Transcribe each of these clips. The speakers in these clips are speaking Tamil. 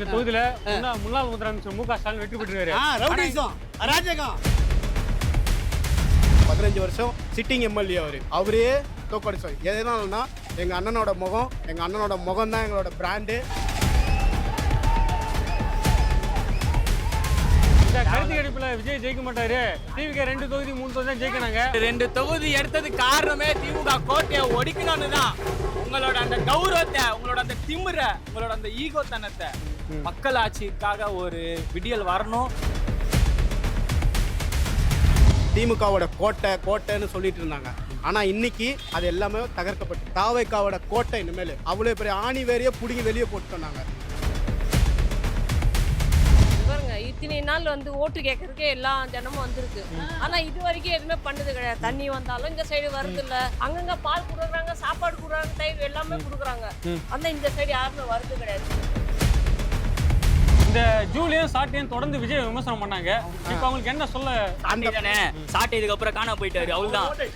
இந்த தொகுதியில முன்னாள் முதலமைச்சர் மு க ஸ்டாலின் வெற்றி பெற்றிருக்காரு. ரவுடிசம் அராஜகம் 15 வருஷம் சிட்டிங் எம்எல்ஏ அவரே தோக்கடிச்சோம். எதனாலனா எங்க அண்ணனோட முகம் தான் எங்களோட பிராண்டு. கருத்து கணிப்புல விஜய் ஜெயிக்க மாட்டாரு. திமுக 2 தொகுதி 3 தொகுதி தான் ஜெயிக்கிறாங்க. 2 தொகுதி எடுத்தது காரணமே திமுக கோட்டையை ஒடிக்கணும்னு தான். உங்களோட அந்த கௌரவத்தை, உங்களோட அந்த திமிர, உங்களோட அந்த ஈகோ தனத்தை மக்கள் ஆட்சிக்காக ஒரு விடியல் வரணும். திமுகவோட கோட்டைன்னு சொல்லிட்டு இருந்தாங்க. ஆனா இன்னைக்கு அது எல்லாமே தகர்க்கப்பட்டு தாவேக்காவோட கோட்டை இனிமேல் அவ்வளவு பெரிய ஆணி வேறையே புடிங்கி வெளியே போட்டு சொன்னாங்க. இத்தனை நாள் ஓட்டு கேட்கறதுக்கே எல்லா ஜனமும் வந்திருக்கு. ஆனா இது வரைக்கும் எதுவுமே பண்ணது கிடையாது. தண்ணி வந்தாலும் இந்த சைடு வருது இல்ல, அங்கங்க பால் கொடுக்குறாங்க, சாப்பாடு கொடுக்குறாங்க, தயிர் எல்லாமே கொடுக்குறாங்க. ஆனா இந்த சைடு யாருமே வருது கிடையாது. இந்த ஜூலியும் சாட்டையும் தொடர்ந்து விஜய் விமர்சனம் பண்ணாங்க. இப்ப அவங்களுக்கு என்ன சொல்ல? தானே சாட்டை இதுக்கு அப்புறம் காண போயிட்டாரு.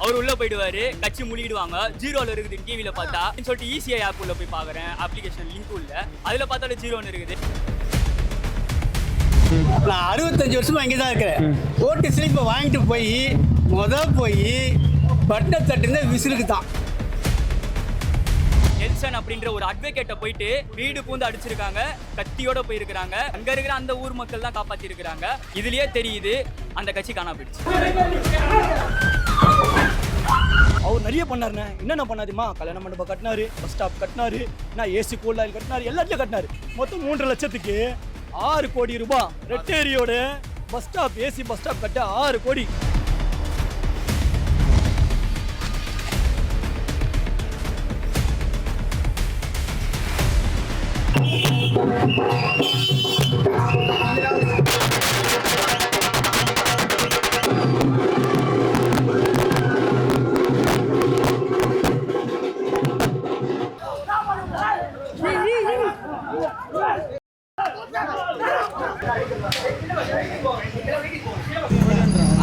அவர் உள்ள போயிடுவாரு, கட்சி மூடிடுவாங்க. ஜீரோல இருக்குது டிவில பார்த்தா சொல்லிட்டு ஈஸியா ஆப் உள்ள போய் பாக்குறேன். அப்ளிகேஷன் லிங்க் உள்ள அதுல பார்த்தாலும் ஜீரோன்னு இருக்குது. நான் 65 வருஷமா இங்கே தான் இருக்கிறேன். ஓட்டு ஸ்லிப்பை வாங்கிட்டு போய் பட்டனை தட்டுனா விசிலுக்கு தான். நெல்சன் அப்படின்ற ஒரு அட்வொகேட்டை போயிட்டு வீடு பூந்து அடிச்சிருக்காங்க, கத்தியோட போயிருக்கிறாங்க. அங்க இருக்கிற அந்த ஊர் மக்கள் தான் காப்பாத்தி இருக்காங்க. இதுலயே தெரியுது அந்த கட்சி காணா போயிடுச்சு. அவர் நிறைய பண்ணாருண்ணே. என்னென்ன பண்ணாதுமா? கல்யாண மண்டபம் கட்டினாரு, பஸ் ஸ்டாப் கட்டினாரு, ஏசி கோல்ட் ஆயில் கட்டினாரு, எல்லாத்தையும் கட்டினாரு. மொத்தம் 3 லட்சத்துக்கு 6 கோடி ரூபாய். ரெட்டேரியோட bus stop, AC bus stop கட்ட 6 கோடி.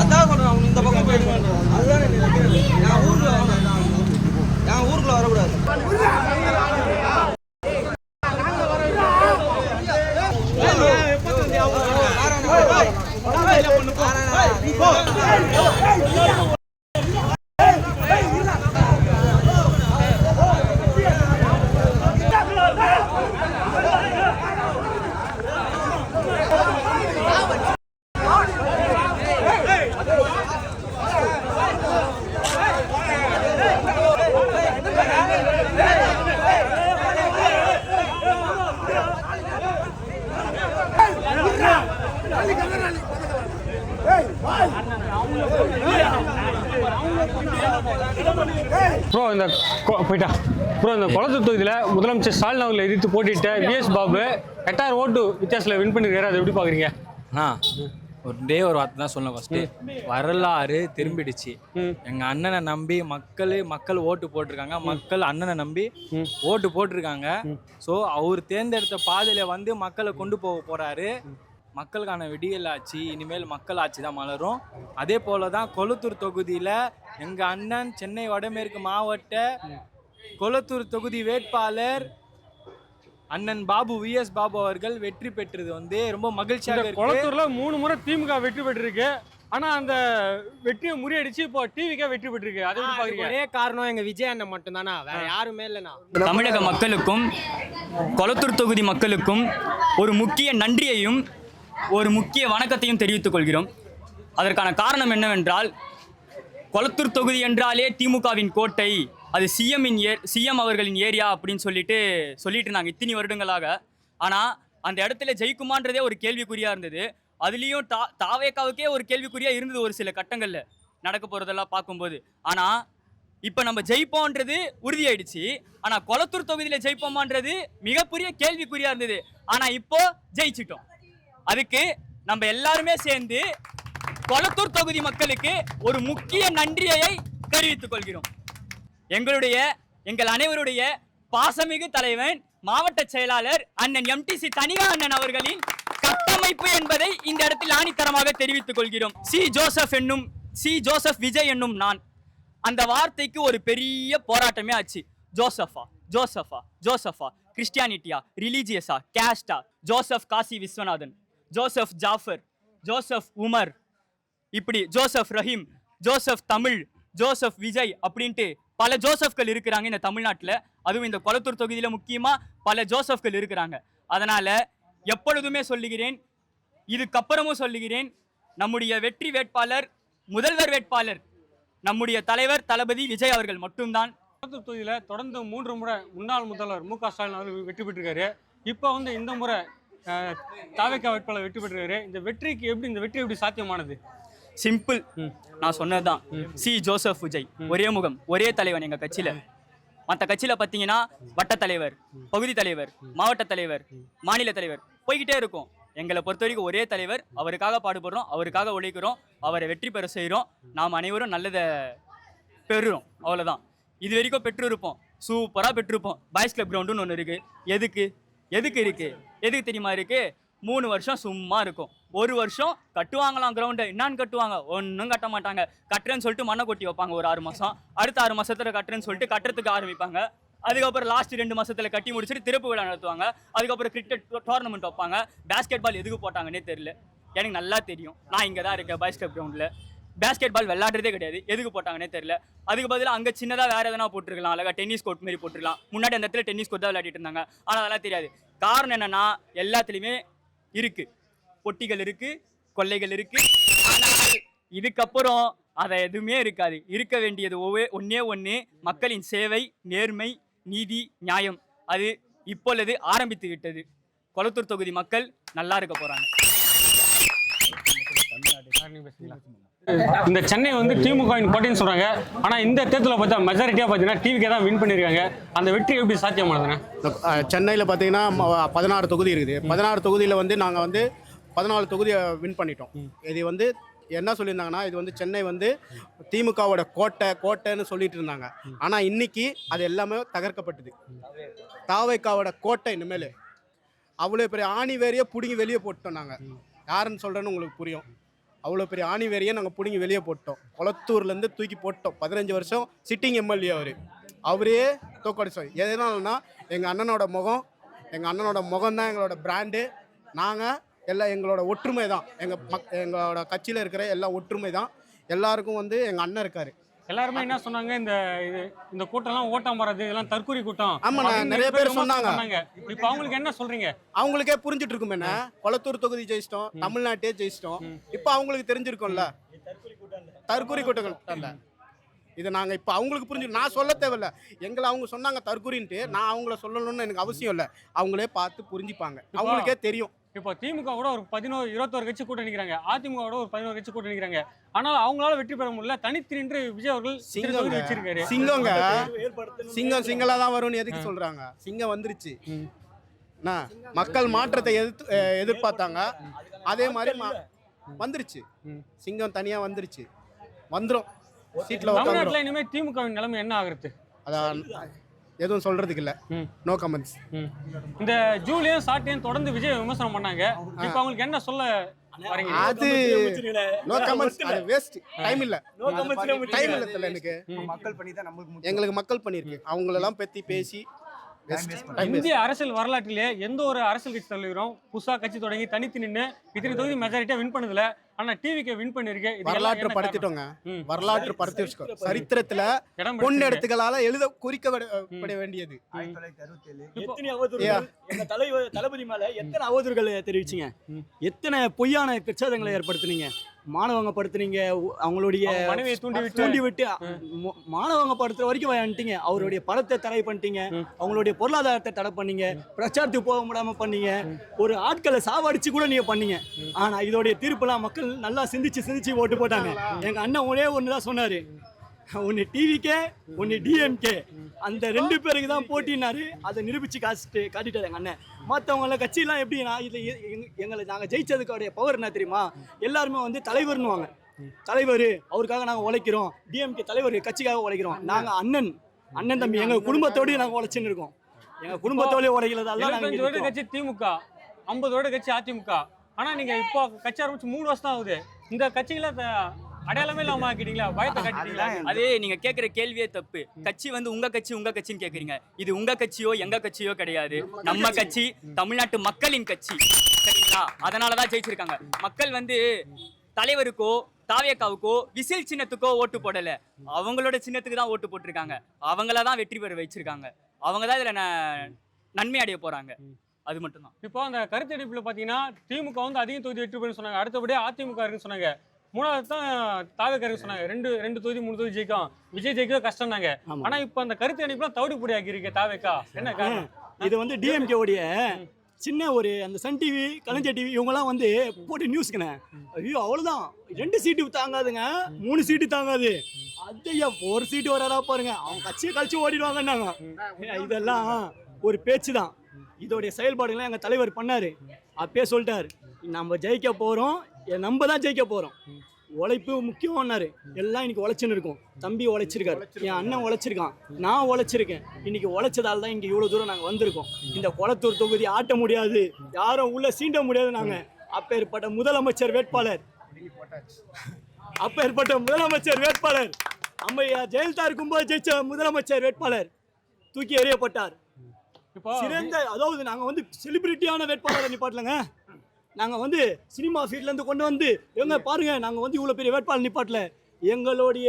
அதான் சொல்றேன், அவங்க இந்த பக்கம் போயிடுவாங்க. அதுதான் என் ஊருக்குள்ள வரக்கூடாது. இந்த குளத்தூர் தொகுதியில முதலமைச்சர் ஸ்டாலின் அவர்களை எதிர்த்து போட்டிட்ட VS பாபு 8000 ஓட்டு வித்தியாசத்தில் வின் பண்ணிருக்காரு. அதை எப்படி பாக்குறீங்க? ஒரு வார்த்தை தான் சொல்லணும். ஃபர்ஸ்ட் வரலாறு திரும்பிடுச்சு. எங்க அண்ணனை நம்பி மக்கள் ஓட்டு போட்டிருக்காங்க. மக்கள் அண்ணனை நம்பி ஓட்டு போட்டிருக்காங்க. ஸோ அவர் தேர்ந்தெடுத்த பாதையில மக்களை கொண்டு போறாரு. மக்களுக்கான விடியல் ஆட்சி, இனிமேல் மக்கள் ஆட்சி தான் மலரும். அதே போல தான் கொளத்தூர் தொகுதியில் எங்கள் அண்ணன் சென்னை வடமேற்கு மாவட்ட கொளத்தூர் தொகுதி வேட்பாளர் அண்ணன் பாபு VS பாபு அவர்கள் வெற்றி பெற்றது ரொம்ப மகிழ்ச்சியாக இருக்கு. கொளத்தூர்ல 3 முறை திமுக வெற்றி பெற்றிருக்கு. ஆனா அந்த வெற்றியை முறியடிச்சு இப்போ டிவிக்கே வெற்றி பெற்றிருக்கு. அது எப்படி பாக்குறீங்க? ஒரே காரணம் எங்க விஜய் அண்ணன் மட்டும் தானா, வேற யாருமே இல்லைண்ணா. தமிழக மக்களுக்கும் கொளத்தூர் தொகுதி மக்களுக்கும் ஒரு முக்கிய நன்றியையும் ஒரு முக்கிய வணக்கத்தையும் தெரிவித்துக் கொள்கிறோம். அதற்கான காரணம் என்னவென்றால், கொளத்தூர் தொகுதி என்றாலே திமுகவின் கோட்டை, அது சிஎம் அவர்களின் ஏரியா அப்படின்னு சொல்லிட்டு இருந்தாங்க இத்தனை வருடங்களாக. ஆனால் அந்த இடத்துல ஜெயிக்குமான்றதே ஒரு கேள்விக்குறியாக இருந்தது. அதுலேயும் தாவேக்காவுக்கே ஒரு கேள்விக்குறியாக இருந்தது ஒரு சில கட்டங்களில் நடக்க போகிறதெல்லாம் பார்க்கும்போது. ஆனால் இப்போ நம்ம ஜெயிப்போன்றது உறுதியாயிடுச்சு. ஆனால் கொளத்தூர் தொகுதியில் ஜெயிப்போமான்றது மிகப்பெரிய கேள்விக்குறியாக இருந்தது. ஆனால் இப்போ ஜெயிச்சிட்டோம். அதுக்கு நம்ம எல்லாருமே சேர்ந்து கொளத்தூர் தொகுதி மக்களுக்கு ஒரு முக்கிய நன்றியை தெரிவித்துக் கொள்கிறோம். எங்கள் அனைவருடைய பாசமிகு தலைவன் மாவட்ட செயலாளர் அண்ணன் MTC தனிகா அண்ணன் அவர்களின் கட்டமைப்பு என்பதை இந்த இடத்தில் ஆணித்தரமாக தெரிவித்துக் கொள்கிறோம். சி ஜோசப் விஜய் என்னும் நான், அந்த வார்த்தைக்கு ஒரு பெரிய போராட்டமே ஆச்சு. ஜோசஃபா கிறிஸ்டியானிட்டியா, ரிலீஜியஸா, கேஸ்டா, Joseph Kashi Viswanathan, Joseph Jafar, Joseph Umar, இப்படி Joseph Rahim, Joseph Tamil, Joseph Vijay அப்படின்ட்டு பல ஜோசப்கள் இருக்கிறாங்க இந்த தமிழ்நாட்டில். அதுவும் இந்த கொளத்தூர் தொகுதியில் முக்கியமாக பல ஜோசப்கள் இருக்கிறாங்க. அதனால் எப்பொழுதுமே சொல்லுகிறேன், இதுக்கப்புறமும் சொல்லுகிறேன், நம்முடைய வெற்றி வேட்பாளர், முதல்வர் வேட்பாளர் நம்முடைய தலைவர் தளபதி விஜய் அவர்கள் மட்டும்தான். கொளத்தூர் தொகுதியில் தொடர்ந்து 3 முறை முன்னாள் முதல்வர் மு க ஸ்டாலின் அவர்கள் வெற்றி பெற்றிருக்காரு. இப்போ வந்து இந்த முறை தாவேகா வேட்பாளர் வெற்றி பெற்றிருக்காரு. இந்த வெற்றி எப்படி சாத்தியமானது? சிம்பிள், நான் சொன்னதுதான். ஜோசப் விஜய் ஒரே முகம், ஒரே தலைவன் எங்க கட்சியில. மற்ற கட்சியில பாத்தீங்கன்னா வட்ட தலைவர், பகுதி தலைவர், மாவட்ட தலைவர், மாநில தலைவர் போய்கிட்டே இருக்கும். எங்களை பொறுத்த வரைக்கும் ஒரே தலைவர். அவருக்காக பாடுபடுறோம், அவருக்காக உழைக்கிறோம், அவரை வெற்றி பெற செய்கிறோம். நாம் அனைவரும் நல்லதை பெறுறோம், அவ்வளோதான். இது வரைக்கும் பெற்றிருப்போம், சூப்பராக பெற்றிருப்போம். பாய்ஸ் கிளப் கிரவுண்டுன்னு ஒன்று இருக்குது. எதுக்கு இருக்குது? எதுக்கு தெரியுமா இருக்குது? 3 வருஷம் சும்மா இருக்கும். 1 வருஷம் கட்டுவாங்களாம் கிரவுண்டை. என்னான்னு கட்டுவாங்க? ஒன்றும் கட்ட மாட்டாங்க. கட்டுறேன்னு சொல்லிட்டு மண்ணை கொட்டி வைப்பாங்க ஒரு 6 மாதம். அடுத்த 6 மாதத்தில் கட்டுறேன்னு சொல்லிட்டு கட்டுறதுக்கு ஆரம்பிப்பாங்க. அதுக்கப்புறம் லாஸ்ட் 2 மாதத்தில் கட்டி முடிச்சுட்டு திறப்பு விழா நடத்துவாங்க. அதுக்கப்புறம் கிரிக்கெட் டோர்னமெண்ட் வைப்பாங்க. பேஸ்கெட் பால் எதுக்கு போட்டாங்கன்னே தெரியல. எனக்கு நல்லா தெரியும், நான் இங்கே தான் இருக்கேன் பாய்ஸ் கிளப் கிரவுண்டில். பேஸ்கெட் பால் விளையாடுறதே கிடையாது, எதுக்கு போட்டாங்கன்னே தெரியல. அதுக்கு பதிலாக அங்கே சின்னதாக வேறு எதனா போட்டுருக்கலாம், அழகாக டென்னிஸ் கோர்ட் மாரி போட்டுருக்கலாம். முன்னாடி அந்த இடத்துல டென்னிஸ் கோர்ட் தான் விளையாடிட்டு இருந்தாங்க. ஆனால் அதெல்லாம் தெரியாது. காரணம் என்னன்னா, எல்லாத்துலேயுமே இருக்குது, பொட்டிகள் இருக்குது, கொள்ளைகள் இருக்குது. ஆனால் இதுக்கப்புறம் அதை எதுவுமே இருக்காது. இருக்க வேண்டியது ஒன்று மக்களின் சேவை, நேர்மை, நீதி, நியாயம். அது இப்பொழுது ஆரம்பித்து விட்டது. கொளத்தூர் தொகுதி மக்கள் நல்லா இருக்க போகிறாங்க. இந்த சென்னை வந்து திமுகவின் கோட்டைன்னு சொல்றாங்க. ஆனா இந்த தேர்தலில் பார்த்தா மெஜாரிட்டியா பார்த்தீங்கன்னா டிவிக்கே தான் வின் பண்ணியிருக்காங்க. அந்த வெற்றி எப்படி சாத்தியமானதுன்னா, சென்னையில் பார்த்தீங்கன்னா 16 தொகுதி இருக்குது. 16 தொகுதியில் வந்து நாங்கள் வந்து 14 தொகுதியை வின் பண்ணிட்டோம். இது வந்து என்ன சொல்லியிருந்தாங்கன்னா, இது வந்து சென்னை வந்து திமுகவோட கோட்டைன்னு சொல்லிட்டு இருந்தாங்க. ஆனால் இன்னைக்கு அது எல்லாமே தகர்க்கப்பட்டது. தாவேகாவோட கோட்டை இனிமேல் அவ்வளோ பெரிய ஆணி வேறையே பிடுங்கி வெளியே போட்டோம். நாங்கள் யாருன்னு சொல்கிறேன்னு உங்களுக்கு புரியும். அவ்வளோ பெரிய ஆணி வேறையே நாங்கள் பிடுங்கி வெளியே போட்டோம். கொளத்தூர்லேருந்து தூக்கி போட்டோம். 15 வருஷம் சிட்டிங் எம்எல்ஏ அவரே தோக்கடிச்சோம். எதனாலனா எங்கள் அண்ணனோட முகம் தான் எங்களோட பிராண்டு. நாங்கள் எல்லாம் எங்களோட ஒற்றுமை தான். எங்களோட கட்சியில் இருக்கிற எல்லாம் ஒற்றுமை தான். எல்லாருக்கும் வந்து எங்கள் அண்ணன் இருக்கார். எல்லாருமே என்ன சொன்னாங்க, இந்த கூட்டம்லாம் ஓட்டம் வராது, இதெல்லாம் தற்கூரி கூட்டம். ஆமா, நிறைய பேர் சொன்னாங்க. இப்போ அவங்களுக்கு என்ன சொல்றீங்க? அவங்களுக்கே புரிஞ்சுட்டு இருக்கும். என்ன கொளத்தூர் தொகுதி ஜெயிச்சிட்டோம், தமிழ்நாட்டே ஜெயிச்சிட்டோம். இப்போ அவங்களுக்கு தெரிஞ்சிருக்கும்ல தற்கூரி கூட்டங்கள். இதை நாங்கள் இப்போ அவங்களுக்கு புரிஞ்சு நான் சொல்ல தேவையில்ல. எங்களை அவங்க சொன்னாங்க தற்கூரின்ட்டு. நான் அவங்கள சொல்லணும்னு எனக்கு அவசியம் இல்லை. அவங்களே பார்த்து புரிஞ்சுப்பாங்க, அவங்களுக்கே தெரியும். இப்போ திமுக கூட ஒரு 21 கட்சி கூட்ட நிற்கிறாங்க, அதிமுக கூட ஒரு 11 கட்சி கூட்ட நிற்கிறாங்க. ஆனால் அவங்களால வெற்றி பெற முடியல. தனித்து நின்று விஜய் அவர்கள் வச்சிருக்காரு. சிங்கலா தான் வரும்னு எதுக்கு சொல்றாங்க? சிங்கம் வந்துருச்சு. மக்கள் மாற்றத்தை எதிர்பார்த்தாங்க, அதே மாதிரி வந்துருச்சு. சிங்கம் தனியா வந்துருச்சு, வந்துரும். சீட்ல தமிழ்நாட்டில் இனிமேல் திமுகவின் நிலைமை என்ன ஆகுறது? அதான் எதுவும் சொல்றதுக்கு இல்ல. No comments. இந்த ஜூலியும் சாட்டியும் தொடர்ந்து விஜய் விமர்சனம் பண்ணாங்க. இப்போ அவங்களுக்கு என்ன சொல்ல வரீங்க? அது நோ கமெண்ட்ஸ். அது வேஸ்ட். டைம் இல்ல தெரியல எனக்கு. எங்களுக்கு மக்கள் பண்ணிருக்கு. அவங்களெல்லாம் பத்தி பேசி இந்திய அரசியல் வரலாற்றிலே எந்த ஒரு அரசியல் கட்சி தலைவரும் புதுசா கட்சி தொடங்கி தனித்து நின்று இத்தனை தொகுதி மெஜாரிட்டியா வின் பண்ணதுல, ஆனா டிவிக்கு வின் பண்ணிருக்கு. வரலாற்று படுத்திட்டோங்க. வரலாற்று படுத்தி வச்சுக்கோ. சரித்திரத்துல பொண்ணு இடத்துக்களால குறிக்கப்பட வேண்டியது. தளபதி மேல எத்தனை அவதூறுகளை தெரிவிச்சீங்க, எத்தனை பொய்யான பிரச்சாரங்களை ஏற்படுத்தினீங்க, மாணவங்க படுத்துனீங்க, அவங்களுடைய தூண்டி விட்டு மாணவங்க படுத்துற வரைக்கும் வந்துட்டீங்க. அவருடைய படத்தை தடை பண்ணிட்டீங்க, அவங்களுடைய பொருளாதாரத்தை தடை பண்ணீங்க, பிரச்சாரத்துக்கு போக முடியாம பண்ணீங்க, ஒரு ஆட்களை சாவடிச்சு கூட நீங்க பண்ணீங்க. ஆனா இதோடைய தீர்ப்புலாம் மக்கள் நல்லா சிந்திச்சு ஓட்டு போட்டாங்க. எங்க அண்ணன் ஒரே ஒண்ணுதான் சொன்னாரு, ஒன்னு டிவிக்கே ஒன்னு டிஎம்கே, அந்த 2 பேருக்கு தான் போட்டினாரு. அதை நிரூபிச்சு காட்டிட்டாரு எங்க அண்ணன். மற்றவங்கள கட்சியெல்லாம் எப்படின்னா, இது நாங்கள் ஜெயிச்சதுக்காடைய பவர் என்ன தெரியுமா? எல்லாருமே வந்து தலைவர்னுவாங்க. தலைவர், அவருக்காக நாங்கள் உழைக்கிறோம். டிஎம்கே தலைவர், கட்சிக்காக உழைக்கிறோம். நாங்கள் அண்ணன் தம்பி, எங்கள் குடும்பத்தோடய நாங்கள் உழைச்சுன்னு இருக்கோம். எங்கள் குடும்பத்தோடய உழைக்கிறதெல்லாம் 25 வருட கட்சி திமுக, 50 வருட கட்சி அதிமுக. ஆனா நீங்க இப்போ கட்சி ஆரம்பிச்சு 3 வருஷம் தான் ஆகுது. இந்த கட்சிகளை அடையாளமே இல்லாம ஆக்கிட்டீங்களா, பயத்தை காட்டிட்டீங்களா? அது நீங்க கேக்குற கேள்வியே தப்பு. கட்சி வந்து உங்க கட்சின்னு கேக்குறீங்க. இது உங்க கட்சியோ எங்க கட்சியோ கிடையாது. நம்ம கட்சி தமிழ்நாட்டு மக்களின் கட்சி, சரிங்களா? அதனாலதான் ஜெயிச்சிருக்காங்க. மக்கள் வந்து தலைவருக்கோ தாவேக்காவுக்கோ விசில் சின்னத்துக்கோ ஓட்டு போடல, அவங்களோட சின்னத்துக்கு தான் ஓட்டு போட்டிருக்காங்க. அவங்கள தான் வெற்றி பெற வச்சிருக்காங்க. அவங்க தான் இதுல நன்மை அடைய போறாங்க. அது மட்டும் தான். இப்போ அந்த கருத்தெடுப்புல பாத்தீங்கன்னா திமுக வந்து அதிக தொகுதி வெற்றி பெறும் சொன்னாங்க, அடுத்தபடியா அதிமுக இருக்குன்னு சொன்னாங்க, மூணாவது தான் தாவேக்கா இருக்கு சொன்னாங்க. ரெண்டு தொகுதி 3 தொகுதி ஜெயிக்கும், விஜய் ஜெயிக்க கஷ்டம்னாங்க. ஆனா இப்போ அந்த கருத்தெடுப்புலாம் தவிடுபடி ஆக்கி இருக்கு தாவேக்கா, என்ன காரணம்? இது வந்து டிஎம்கே உடைய சின்ன ஒரு அந்த சன் டிவி, கலைஞர் டிவி இவங்கெல்லாம் வந்து போட்டு நியூஸ்க்குண்ணே, ஐயோ அவ்வளோதான் 2 சீட்டு தாங்காதுங்க, 3 சீட்டு தாங்காது, அதையா 1 சீட்டு வராதா பாருங்க, அவங்க கட்சியை கழிச்சு ஓடிடுவாங்கன்னாங்க. இதெல்லாம் ஒரு பேச்சு தான். இதோடைய செயல்பாடுகள்லாம் எங்கள் தலைவர் பண்ணார். அப்பயே சொல்லிட்டார், நம்ம ஜெயிக்க போகிறோம், நம்ம தான் ஜெயிக்க போகிறோம், உழைப்பு முக்கியம்னாரு. எல்லாம் இன்னைக்கு உழைச்சுன்னு இருக்கும். தம்பி உழைச்சிருக்காரு, என் அண்ணன் உழைச்சிருக்கான், நான் உழைச்சிருக்கேன். இன்னைக்கு உழைச்சதால தான் இங்கே இவ்வளோ தூரம் நாங்கள் வந்திருக்கோம். இந்த கொளத்தூர் தொகுதி ஆட்ட முடியாது, யாரும் உள்ள சீண்ட முடியாது. நாங்கள் அப்பேற்பட்ட முதலமைச்சர் வேட்பாளர் அம்மையா ஜெயலலிதா இருக்கும்போது ஜெயிச்ச முதலமைச்சர் வேட்பாளர் தூக்கி எறியப்பட்டார். சிறந்த, அதாவது நாங்கள் வந்து செலிபிரிட்டியான வேட்பாளரை நிப்பாட்டலங்க. நாங்கள் வந்து சினிமா ஃபீல்ட்லேருந்து கொண்டு வந்து எங்க பாருங்க, நாங்கள் வந்து இவ்வளோ பெரிய வேட்பாளர் நிப்பாட்டல, எங்களுடைய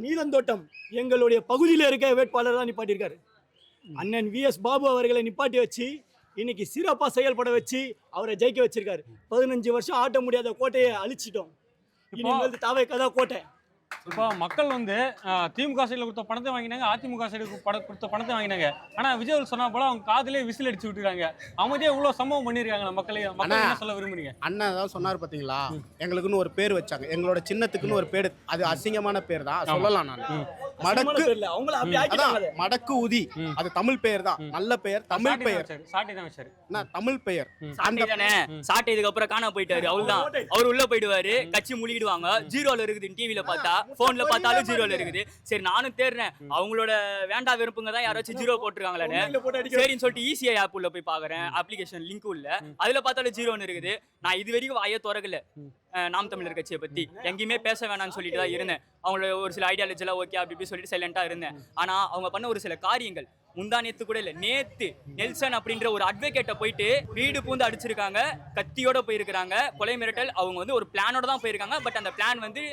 நீலந்தோட்டம் எங்களுடைய பகுதியில் இருக்க வேட்பாளர் தான் நிப்பாட்டியிருக்காரு. அண்ணன் VS பாபு அவர்களை நிப்பாட்டி வச்சு இன்னைக்கு சிறப்பாக செயல்பட வச்சு அவரை ஜெயிக்க வச்சிருக்காரு. 15 வருஷம் ஆட்ட முடியாத கோட்டையை அழிச்சிட்டோம். இனிமேல் தாவேக்கா தான் கோட்டை. இப்போ மக்கள் வந்து திமுக சைடில் கொடுத்த பணத்தை வாங்கினாங்க, அதிமுக சைடு கொடுத்த பணத்தை வாங்கினாங்க. ஆனா விஜய் சொன்னா போல அவங்க காதுலேயே விசில் அடிச்சு விட்டுருக்காங்க. அமைதியா இவ்வளவு சம்பவம் பண்ணிருக்காங்க. மக்கள் என்ன சொல்ல விரும்புறீங்க? அண்ணன் தான் சொன்னார் பாத்தீங்களா, எங்களுக்குன்னு ஒரு பேர் வச்சாங்க, எங்களோட சின்னத்துக்குன்னு ஒரு பேர், அது அசிங்கமான பேர் தான் சொல்லலாம். நான் மடக்கு உதி, அது தமிழ் பெயர் தான், நல்ல பெயர், தமிழ் பெயர், தமிழ் பெயர். சாட்டை இதுக்கு அப்புறம் காண போயிட்டாரு, அவ்வளவுதான். அவர் உள்ள போயிடுவாரு, கட்சி மூழ்கிடுவாங்க. ஜீரோல இருக்குது டிவில பார்த்தா, போன்ல பார்த்தாலும் ஜீரோல இருக்குது. சரி நானும் தேடுறேன், அவங்களோட வேண்டா வெறுப்புங்க தான் யாராச்சும் ஜீரோ போட்டுருக்காங்களான்னு. சரின்னு சொல்லிட்டு ECI ஆப் உள்ள போய் பாக்குறேன், அப்ளிகேஷன் லிங்க் உள்ள, அதுல பார்த்தாலும் ஜீரோன்னு இருக்குது. நான் இது வரைக்கும் வாயை திறக்கல நாம் தமிழர் கட்சியை பத்தி, எங்கேயுமே பேச வேணாம்னு சொல்லிட்டு தான் இருந்தேன். அவங்களோட ஒரு சில ஐடியாலஜி எல்லாம் ஓகே அப்படி சொல்லிட்டு சைலண்டா இருந்தேன். ஆனா அவங்க பண்ண ஒரு சில காரியங்கள், முந்தானேத்து கூட இல்ல, நேத்து நெல்சன் அப்படின்ற ஒரு அட்வொகேட்டை போயிட்டு வீடு பூந்து அடிச்சிருக்காங்க, கத்தியோட போயிருக்காங்க, கொலை மிரட்டல். அவங்க வந்து ஒரு பிளானோட தான் போயிருக்காங்க. பட் அந்த பிளான் வந்து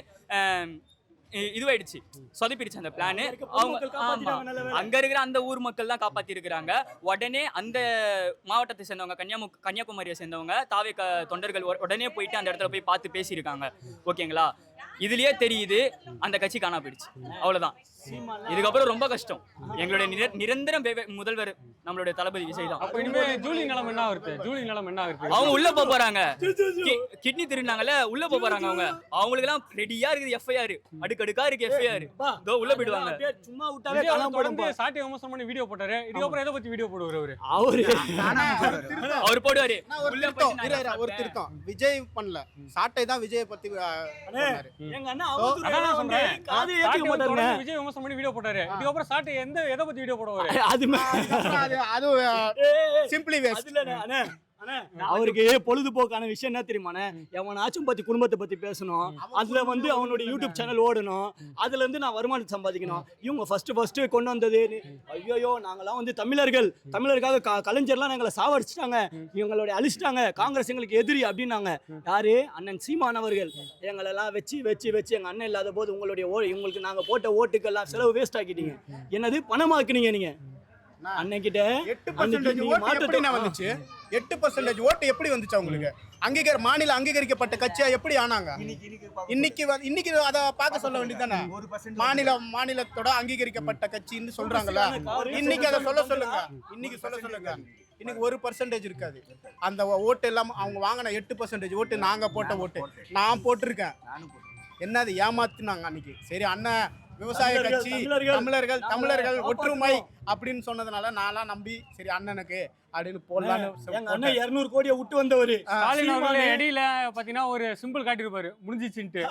இதுவாயிடுச்சு, சொதப்பிடுச்சு அந்த பிளானு. அவங்க அங்க இருக்கிற அந்த ஊர் மக்கள் தான் காப்பாத்தி இருக்கிறாங்க. உடனே அந்த மாவட்டத்தை சேர்ந்தவங்க, கன்னியாகுமரியை சேர்ந்தவங்க தாவேக்கா தொண்டர்கள் உடனே போயிட்டு அந்த இடத்துல போய் பார்த்து பேசியிருக்காங்க. ஓகேங்களா? இதுலயே தெரியுது அந்த கட்சி காணா போயிடுச்சு, அவ்வளவுதான். இதுக்கப்புறம் ரொம்ப கஷ்டம். எங்களுடைய நிரந்தர முதல்வர் நம்மளுடைய தளபதி விஜய் தான். அப்ப இனிமே ஜூலி நிலம் என்ன இருக்கு? ஜூலி நிலம் என்ன இருக்கு? அவங்க உள்ள போறாங்க, கிட்னி திருநாங்கல்ல, உள்ள போறாங்க. அவங்களுக்கு எல்லாம் ரெடியா இருக்குது FIR, அடுக்கடுக்கா இருக்கு FIR. இதோ உள்ள போயிடுவாங்க. சும்மா விட்டாவே காணாம போயிடும். சாட்டை விமர்சனம் பண்ணி வீடியோ போட்டாரு. இதுக்கப்புறம் எதை பத்தி வீடியோ போடுவாரு? அவர் போடுவாரு. ஒரு திருத்தம் விஜய் பண்ணல, சாட்டை தான் விஜய் பத்தி எங்க அண்ணா சொல்றேன், காது ஏத்திக்க மாட்டாருங்க. விஜய் விமர்சனம் பண்ணி வீடியோ போட்டாரு. இதுக்கப்புறம் சாட்டை எதை பத்தி வீடியோ போடுவாரு? அது சிம்பிளி வேஸ்ட். அவருக்கு பொழுதுபோக்கான விஷயம் என்ன தெரியுமாண்ணே, எவனாச்சும் பத்தி குடும்பத்தை பத்தி பேசணும், அதுல வந்து அவனுடைய யூடியூப் சேனல் ஓடணும், அதுல இருந்து நான் வருமானம் சம்பாதிக்கணும். இவங்க ஃபர்ஸ்ட் கொண்டு வந்தது, ஐயோ நாங்கெல்லாம் வந்து தமிழருக்காக கலைஞர்லாம் எங்களை சாவடிச்சிட்டாங்க, இவங்களுடைய அழிச்சிட்டாங்க, காங்கிரஸ் எங்களுக்கு எதிரி அப்படின்னாங்க. யாரு? அண்ணன் சீமான் அவர்கள். எங்களெல்லாம் வச்சு எங்க அண்ணன் இல்லாத போது உங்களுக்கு நாங்க போட்ட ஓட்டுக்கெல்லாம் செலவு வேஸ்ட் ஆக்கிட்டீங்க. என்னது பணமாக்குனீங்க நீங்க அன்னைக்கிட்ட. 8% ஓட்டு எப்படி வந்துச்சு அவங்களுக்கு? மாநில அங்கீகரிக்கப்பட்ட கட்சியா எப்படி ஆனாங்க? இன்னைக்கு அதை பார்க்க சொல்ல வேண்டியதானே? மாநிலத்தோட அங்கீகரிக்கப்பட்ட கட்சின்னு சொல்றாங்கல்ல, இன்னைக்கு அதை சொல்ல சொல்லுங்க. இன்னைக்கு 1% இருக்காது. அந்த ஓட்டு எல்லாம் அவங்க வாங்கின 8% ஓட்டு நாங்க போட்ட ஓட்டு, நான் போட்டிருக்கேன். என்னது ஏமாத்தினாங்க அன்னைக்கு. சரி அண்ணன் விவசாய கட்சி, தமிழர்கள் ஒற்றுமை அப்படின்னு சொன்னதுனால நான்லாம் நம்பி சரி அண்ணனுக்கு அப்படின்னு போடலான்னு. 200 கோடியை விட்டு வந்தவரு இடையில பாத்தீங்கன்னா ஒரு சிம்பிள் காட்டிருப்பாரு முடிஞ்சிச்சுன்ட்டு.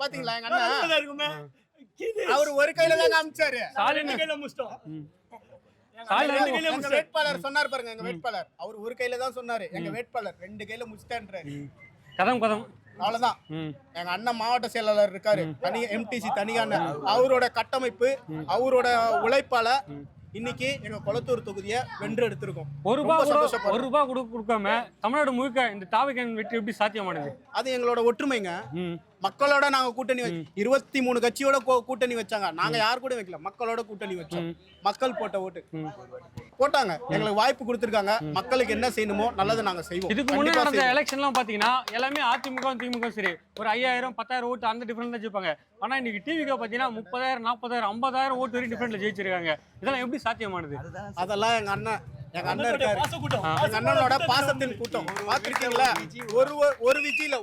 பாத்தீங்களா எங்க அண்ணன் அவர் ஒரு கையில தான் காமிச்சாரு. வேட்பாளர் சொன்னார் பாருங்க, எங்க வேட்பாளர் அவர் ஒரு கையில தான் சொன்னாரு, எங்க வேட்பாளர் 2 கையில முடிச்சிட்டான்றாரு. கதம் கதம். அவ்வளவுதான். எங்க அண்ணன் மாவட்ட செயலாளர் இருக்காரு, தனி எம்டிசி தனியான அவரோட கட்டமைப்பு, அவரோட உழைப்பால இன்னைக்கு எங்க கொளத்தூர் தொகுதியை வென்று எடுத்திருக்கோம். ஒரு ரூபா கொடுக்காம தமிழ்நாடு முழுக்க இந்த தாவேக்காவின் வெற்றி எப்படி சாத்தியமானது? அது எங்களோட ஒற்றுமைங்க. மக்களோட நாங்க கூட்டணி 23 கட்சியோட கூட்டணி வச்சாங்க. நாங்க யார் கூட வைக்கல, மக்களோட கூட்டணி வச்சோம். மக்கள் போட்ட ஓட்டு போட்டாங்க, எங்களுக்கு வாய்ப்பு கொடுத்துருக்காங்க. மக்களுக்கு என்ன செய்யணுமோ நல்லது நாங்க செய்வோம். இதுக்கு முன்னாடி நடந்த எலெக்ஷன்லாம் பாத்தீங்கன்னா எல்லாமே அதிமுக திமுக சரி ஒரு 5000 10,000 ஓட்டு அந்த டிஃபரெண்ட் தான் ஜெயிப்பாங்க. ஆனா இன்னைக்கு டிவிக்கு பாத்தீங்கன்னா 30,000 40,000 50,000 ஓட்டு வரைக்கும் டிஃபரெண்ட்ல ஜெயிச்சிருக்காங்க. இதெல்லாம் எப்படி சாத்தியமானது? அதெல்லாம் எங்க அண்ணன் இருக்காரு, எங்க அண்ணனோட பாசத்தின் கூட்டம். பாத்திருக்கீங்களா? ஒரு வீட்ல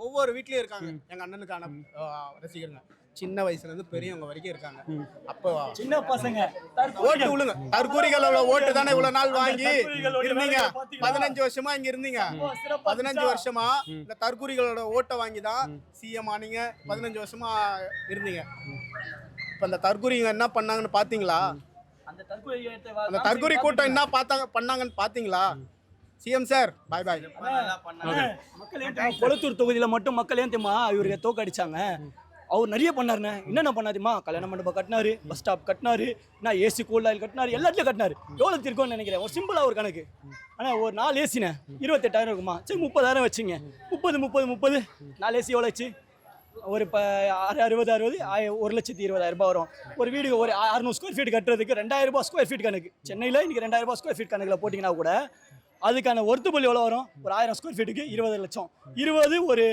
ஒவ்வொரு வீட்லயும் இருக்காங்க எங்க அண்ணனுக்கான ரசிகருங்க. சின்ன வயசுல இருந்து பெரியவங்க வரைக்கும் இருக்காங்க. அப்போ சின்ன பசங்க ஓட்டு விழுங்க. தற்கூரிகளோட ஓட்டு தானே இவ்வளவு நாள் வாங்கி இருந்தீங்க. 15 வருஷமா இங்க இருந்தீங்க. 15 வருஷமா இந்த தற்கூரிகளோட ஓட்டை வாங்கி தான் சிஎம் ஆனீங்க. 15 வருஷமா இருந்தீங்க. இப்ப இந்த தற்கூரிங்க என்ன பண்ணாங்கன்னு பாத்தீங்களா? அந்த தற்கூரி கூட்டம் என்ன பண்ணாங்கன்னு பாத்தீங்களா? சிஎம் சார் பாய் பாய். கொளத்தூர் தொகுதியில மட்டும் மக்கள் ஏன் தெரியுமா இவருக்கு தோக்கடிச்சாங்க? அவர் நிறைய பண்ணாருண்ணே. என்னென்ன பண்ணாதுமா? கல்யாண மண்டபம் கட்டினாரு, பஸ் ஸ்டாப் கட்டினாரு, நான் ஏசி கூல் ஆயில் கட்டினாரு, எல்லாத்தையும் கட்டினாரு. எவ்வளோ இருக்கும்னு நினைக்கிறேன்? ஒரு சிம்பிளாக ஒரு கணக்கு. ஆனால் ஒரு 4 ஏசிண்ணே 28,000 இருக்குமா? சரி 30,000 வச்சுங்க. 30 4 ஏசி எவ்வளோ வச்சு? ஒரு 60 1,20,000 வரும். ஒரு வீடு ஒரு 600 ஸ்கொயர் ஃபீட் கட்டுறதுக்கு 2,000 ரூபாய் ஸ்கொயர் ஃபீட் கணக்கு. சென்னையில் இன்றைக்கி 2,000 ரூபாய் ஸ்கொயர் ஃபீட் கணக்கில் போட்டிங்கன்னா கூட அதுக்கான ஒர்த்துபல் எவ்வளோ வரும்? ஒரு 1000 ஸ்கொயர் ஃபீட்டுக்கு 20 லட்சம். 20 ஒரு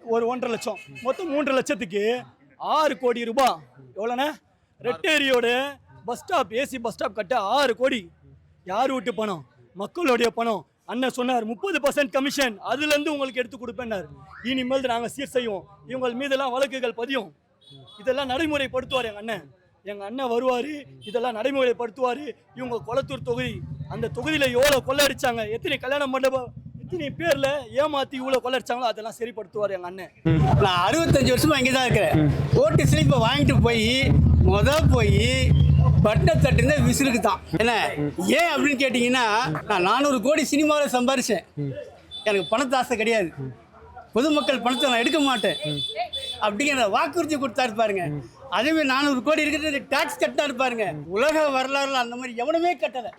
1.5 லட்சம். மொத்தம் 3 லட்சத்துக்கு 6 கோடி ரூபாய். எவ்வளோண்ணே? ரெட்டேரியோட bus stop, AC bus stop கட்ட 6 கோடி. யார் வீட்டு பணம்? மக்களுடைய பணம். அண்ணன் சொன்னார் 30% கமிஷன் அதுலேருந்து உங்களுக்கு எடுத்து கொடுப்பேன்னார். இனிமேல் நாங்கள் சீர் செய்வோம். இவங்க மீதெல்லாம் வழக்குகள் பதியும். இதெல்லாம் நடைமுறைப்படுத்துவார் எங்கள் அண்ணன் வருவார், இதெல்லாம் நடைமுறைப்படுத்துவார். இவங்க கொளத்தூர் தொகுதி, அந்த தொகுதியில் எவ்வளோ கொள்ளடிச்சாங்க, எத்தனை கல்யாண மண்டபம், எத்தனை பேரில் ஏமாற்றி இவ்வளோ கொள்ளடிச்சாங்களோ அதெல்லாம் சரிப்படுத்துவார் எங்கள் அண்ணன். நான் 65 வருஷமா இங்கே தான் இருக்கிறேன். ஓட்டு ஸ்லிப்பை வாங்கிட்டு போய் பட்டை தட்டுனா விசிலுக்கு தான். என்ன ஏன் அப்படின்னு கேட்டிங்கன்னா, நான் 400 கோடி சினிமாவில் சம்பாரிச்சேன். எனக்கு பணத்தை ஆசை கிடையாது. பொதுமக்கள் பணத்தை நான் எடுக்க மாட்டேன் அப்படிங்கிற வாக்குறுதி கொடுத்தாரு பாருங்க. அதேமாதிரி 400 கோடி இருக்கிறது டாக்ஸ் கட்டினாரு பாருங்க. உலக வரலாறுல அந்த மாதிரி எவனுமே கட்டலை.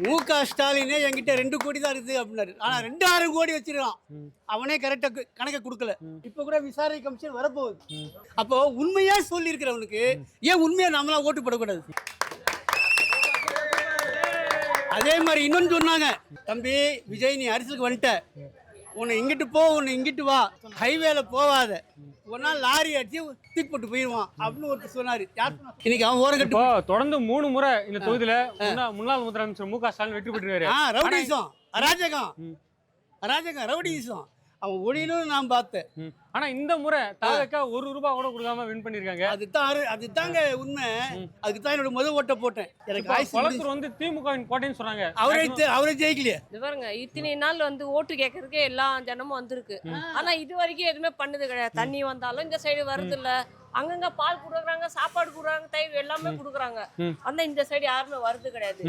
மு.க. ஸ்டாலினே என்கிட்ட 2 கோடி தான் இருக்குது அப்படின்னாரு. ஆனா 2,000 கோடி வச்சிருக்கான். அவனே கரெக்டா கணக்கை கொடுக்கல. இப்ப கூட விசாரணை கமிஷன் வரப்போகுது. அப்போ உண்மையா சொல்லி இருக்கிறவனுக்கு ஏன் உண்மையா நாமலாம் ஓட்டு போடக்கூடாது? அதே மாதிரி இன்னொன்று சொன்னாங்க, தம்பி விஜய் நீ அரசியலுக்கு வந்துட்ட, உன்னை இங்கிட்டு போ, உன்னை இங்கிட்டு வா, ஹைவேல போவாத, ஒரு நாள் லாரி அடிச்சு தூக்கி போட்டு போயிடுவான் அப்படின்னு ஒருத்தர் சொன்னாரு. இன்னைக்கு அவன் ஓரங்கட்டு தொடர்ந்து 3 முறை இந்த தொகுதியில முன்னாள் முதலமைச்சர் மு.க. ஸ்டாலின் வெற்றி பெற்றிருக்காரு. ரவுடிசம் அராஜகம் ரவுடிசம் அவன் ஒளியிலும் நான் பார்த்தேன். ஆனா இந்த முறை தாவேக்கா 1 ரூபாய் கூட கொடுக்காம வின் பண்ணிருக்காங்க. அதுதாங்க உண்மை. அதுக்கு தான் என்னோட முதல் ஓட்ட போட்டேன். எனக்கு கொளத்தூர் வந்து திமுகவின் கோட்டைன்னு சொன்னாங்க. அவரே ஜெயிக்கலையே. பாருங்க, இத்தனை நாள் வந்து ஓட்டு கேட்கறதுக்கே எல்லா ஜனமும் வந்திருக்கு. ஆனா இது வரைக்கும் எதுவுமே பண்ணது கிடையாது. தண்ணி வந்தாலும் இந்த சைடு வருது இல்ல, அங்கங்க பால் கொடுக்குறாங்க, சாப்பாடு கொடுக்குறாங்க, தயிர் எல்லாமே கொடுக்குறாங்க. ஆனா இந்த சைடு யாருமே வருது கிடையாது.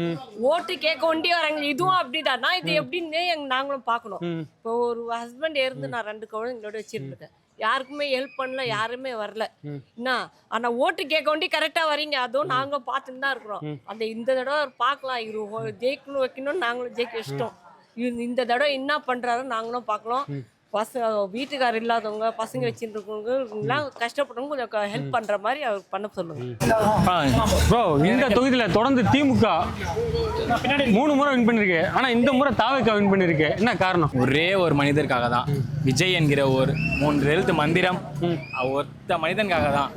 ஓட்டு கேட்க வேண்டி வராங்க. இதுவும் அப்படிதானா? இது எப்படின்னு நாங்களும் பார்க்கணும். இப்போ ஒரு ஹஸ்பண்ட் இருந்து நான் 2 குழந்தைங்களோட வச்சிருந்தேன். யாருக்குமே ஹெல்ப் பண்ணல, யாருமே வரல. என்ன ஆனா ஓட்டு கேட்க வேண்டி கரெக்டா வரீங்க. அதுவும் நாங்களும் பார்த்துட்டு தான் இருக்கிறோம். இந்த தடவை பார்க்கலாம். இவரு ஜெயிக்கணும் வைக்கணும்னு நாங்களும் ஜெயிக்க இஷ்டம். இந்த தடவை என்ன பண்றாரு நாங்களும் பார்க்கலாம். வீட்டுக்காரர் இல்லாதவங்க, பசங்க வச்சுருக்கவங்க எல்லாம் கஷ்டப்பட்டவங்க கொஞ்சம் ஹெல்ப் பண்ற மாதிரி அவர் பண்ண சொல்லுங்க. இந்த தொகுதியில தொடர்ந்து திமுக 3 முறை வின் பண்ணிருக்கு. ஆனா இந்த முறை தாவேக்கா வின் பண்ணிருக்கு. என்ன காரணம்? ஒரே ஒரு மனிதருக்காக தான். விஜய் என்கிற ஒரு 3 எழுத்து மந்திரம் ஒருத்த மனிதனுக்காக தான்.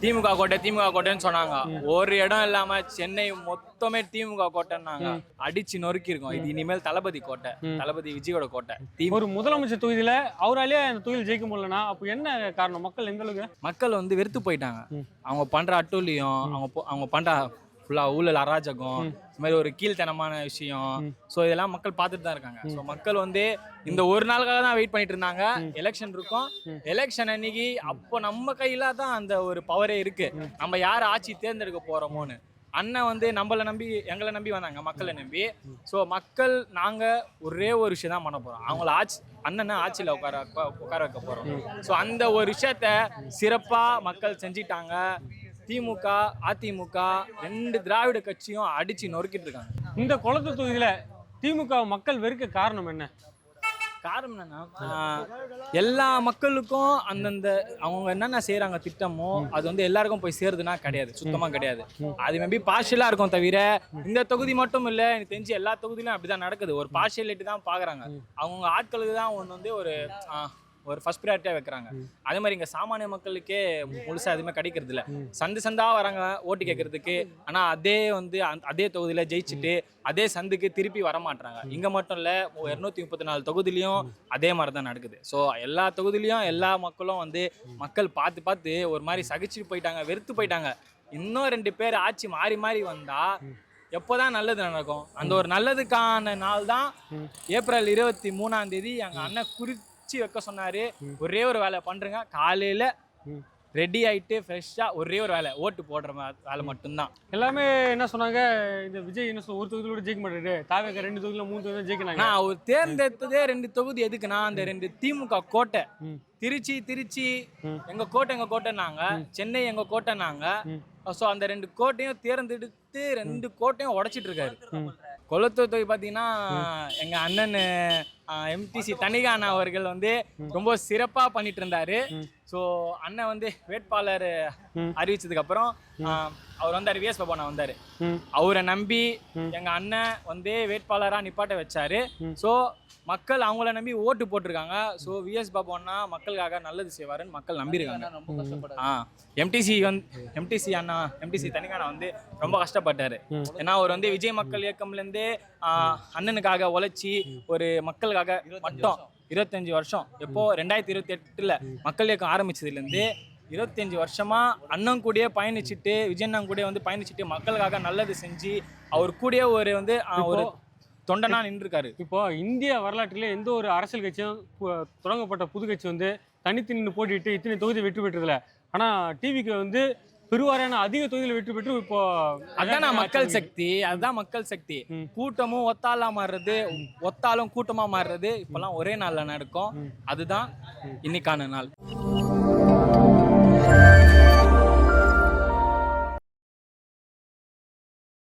திமுக கோட்டைன்னு சொன்னாங்க. ஒரு இடம் இல்லாம சென்னை மொத்தமே திமுக கோட்டைன்னாங்க. அடிச்சு நொறுக்கி இருக்கோம். இது இனிமேல் தளபதி கோட்டை, தளபதி விஜயோட கோட்டை. ஒரு முதலமைச்சர் தொகுதியில அவராலேயே அந்த தொகுதியில் ஜெயிக்க முடியலன்னா அப்போ என்ன காரணம்? மக்கள் எந்த அளவுக்கு மக்கள் வந்து வெறுத்து போயிட்டாங்க. அவங்க பண்ற அட்டூழியம், அவங்க பண்ற ஃபுல்லாக ஊழல், அராஜகம், இந்த மாதிரி ஒரு கீழ்த்தனமான விஷயம். ஸோ இதெல்லாம் மக்கள் பார்த்துட்டு தான் இருக்காங்க. ஸோ மக்கள் வந்து இந்த ஒரு நாளுக்காக தான் வெயிட் பண்ணிட்டு இருந்தாங்க. எலெக்ஷன் இருக்கும். எலெக்ஷன் அன்னைக்கு அப்போ நம்ம கையில தான் அந்த ஒரு பவரே இருக்கு. நம்ம யார் ஆட்சி தேர்ந்தெடுக்க போறோமோன்னு அண்ணன் வந்து நம்மளை நம்பி எங்களை நம்பி வந்தாங்க, மக்களை நம்பி. ஸோ மக்கள் நாங்கள் ஒரே ஒரு விஷயம் தான் பண்ண போகிறோம், அவங்கள அண்ணனை ஆட்சியில் உட்கார வைக்க போகிறோம். ஸோ அந்த ஒரு விஷயத்த சிறப்பாக மக்கள் செஞ்சிட்டாங்க. திமுக அதிமுக 2 திராவிட கட்சியும் அடித்து நொறுக்கிட்டு இருக்காங்க. இந்த குளத்தூர் தொகுதியில திமுக மக்கள் வெறுக்க காரணம் என்ன? காரணம் என்னன்னா, எல்லா மக்களுக்கும் அந்தந்த அவங்க என்னென்ன செய்யறாங்க திட்டமோ அது வந்து எல்லாருக்கும் போய் சேருதுன்னா கிடையாது, சுத்தமா கிடையாது. அது மேபி பார்ஷியலா இருக்கும் தவிர இந்த தொகுதி மட்டும் இல்லை, எனக்கு தெரிஞ்சு எல்லா தொகுதியிலும் அப்படிதான் நடக்குது. ஒரு பார்ஷியலிட்டி தான் பாக்குறாங்க, அவங்க ஆட்களுக்கு தான் ஒன்று வந்து ஒரு ஃபர்ஸ்ட் ப்ரையாரிட்டியாக வைக்கிறாங்க. அதே மாதிரி இங்கே சாமானிய மக்களுக்கே முழுசாக எதுவுமே கிடைக்கிறது இல்லை. சந்தாக வராங்க ஓட்டு கேட்கறதுக்கு, ஆனால் அதே தொகுதியில் ஜெயிச்சுட்டு அதே சந்துக்கு திருப்பி வரமாட்டாங்க. இங்கே மட்டும் இல்லை, 234 தொகுதியிலையும் அதே மாதிரி தான் நடக்குது. ஸோ எல்லா தொகுதியிலையும் எல்லா மக்களும் மக்கள் பார்த்து ஒரு மாதிரி சகிச்சு போயிட்டாங்க, வெறுத்து போயிட்டாங்க. இன்னும் 2 பேர் ஆட்சி மாறி மாறி வந்தால் எப்போதான் நல்லது நடக்கும்? அந்த ஒரு நல்லதுக்கான நாள் தான் ஏப்ரல் 23ஆம் தேதி எங்கள் அண்ணன் வைக்க சொன்னாரு. ஒரே ஒரு வேலை பண்றேங்க, காலையில ரெடி ஆயிட்டு ஃப்ரெஷ்ஷா ஒரே ஒரு வேலை, ஓட்டு போடுற வேலை மட்டும்தான். எல்லாமே என்ன சொன்னாங்க, இந்த விஜய் என்ன ஒரு தொகுதியில ஜெயிக்க மாட்டாரு, தாவேக 2 தொகுதியில 3 தொகுதியில ஜெயிக்கிறாங்க. நான் அவர் தேர்ந்தெடுத்ததே 2 தொகுதி எதுக்குன்னா, அந்த 2 திமுக கோட்டை, திருச்சி எங்க கோட்டைனாங்க, சென்னை எங்க கோட்டைனாங்க. ஸோ அந்த 2 கோட்டையும் தேர்ந்தெடுத்து 2 கோட்டையும் உடைச்சிட்டு இருக்காரு. கொளத்தூர் தொகுதி பார்த்தீங்கன்னா எங்க அண்ணன் எம்டிசி தனிகானா அவர்கள் ரொம்ப சிறப்பா பண்ணிட்டு இருந்தாரு. ஸோ அண்ணன் வேட்பாளர் அறிவிச்சதுக்கு அப்புறம் அவர் வந்தார், விஎஸ் பாபு வந்தாரு. அவரை நம்பி எங்க அண்ணன் வேட்பாளரா நிப்பாட்ட வச்சாரு. ஸோ மக்கள் அவங்கள நம்பி ஓட்டு போட்டிருக்காங்க. ஸோ விஎஸ் பாபு அண்ணா மக்களுக்காக நல்லது செய்வாருன்னு மக்கள் நம்பியிருக்காங்க. எம்டிசி தனிகானா ரொம்ப கஷ்டப்பட்டாரு. ஏன்னா அவர் விஜய் மக்கள் இயக்கம்லேருந்து அண்ணனுக்காக உழைச்சி ஒரு மக்களுக்காக மட்டும் 25 வருஷம், எப்போ 2028 மக்கள் இயக்கம் ஆரம்பிச்சதுலேருந்து 25 வருஷமா அண்ணன் கூடயே பயணிச்சுட்டு, விஜய் அண்ணன் கூட பயணிச்சுட்டு மக்களுக்காக நல்லது செஞ்சு அவர் கூடயே ஒரு தொண்டனா நின்றுருக்காரு. இப்போ இந்திய வரலாற்றிலே எந்த ஒரு அரசியல் கட்சியும் தொடங்கப்பட்ட புது கட்சி தனித்து நின்று போட்டிட்டு இத்தனை தொகுதி வெற்றி பெற்றதில்ல. ஆனா டிவிக்கு பெருவாரியான அதிக தொகுதியில் வெற்றி பெற்று இப்போ அதான் மக்கள் சக்தி. அதுதான் மக்கள் சக்தி. கூட்டமும் ஒத்தாளா மாறுறது, ஒத்தாலும் கூட்டமா மாறுறது இப்பெல்லாம் ஒரே நாள்ல நடக்கும். அதுதான் இன்னைக்கான நாள்.